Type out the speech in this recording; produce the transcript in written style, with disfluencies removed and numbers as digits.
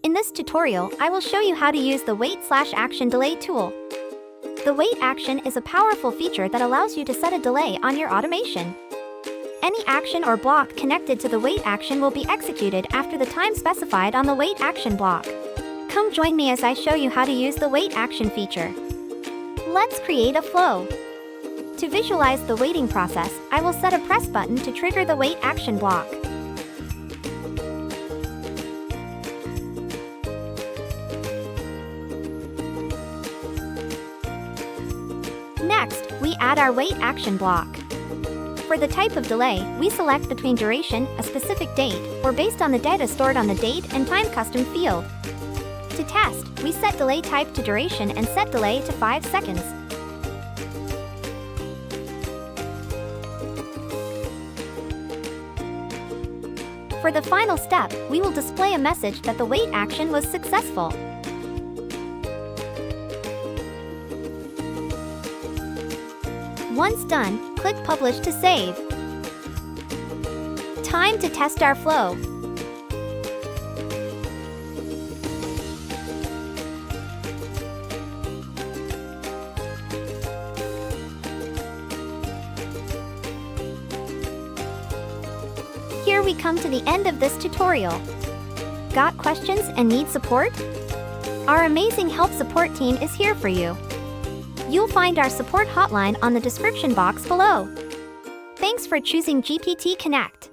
In this tutorial, I will show you how to use the wait/action delay tool. The wait action is a powerful feature that allows you to set a delay on your automation. Any action or block connected to the wait action will be executed after the time specified on the wait action block. Come join me as I show you how to use the wait action feature. Let's create a flow. To visualize the waiting process, I will set a press button to trigger the wait action block. Next, we add our wait action block. For the type of delay, we select between duration, a specific date, or based on the data stored on the date and time custom field. To test, we set delay type to duration and set delay to 5 seconds. For the final step, we will display a message that the wait action was successful. Once done, click Publish to save. Time to test our flow. Here we come to the end of this tutorial. Got questions and need support? Our amazing help support team is here for you. You'll find our support hotline on the description box below. Thanks for choosing GPT Connect.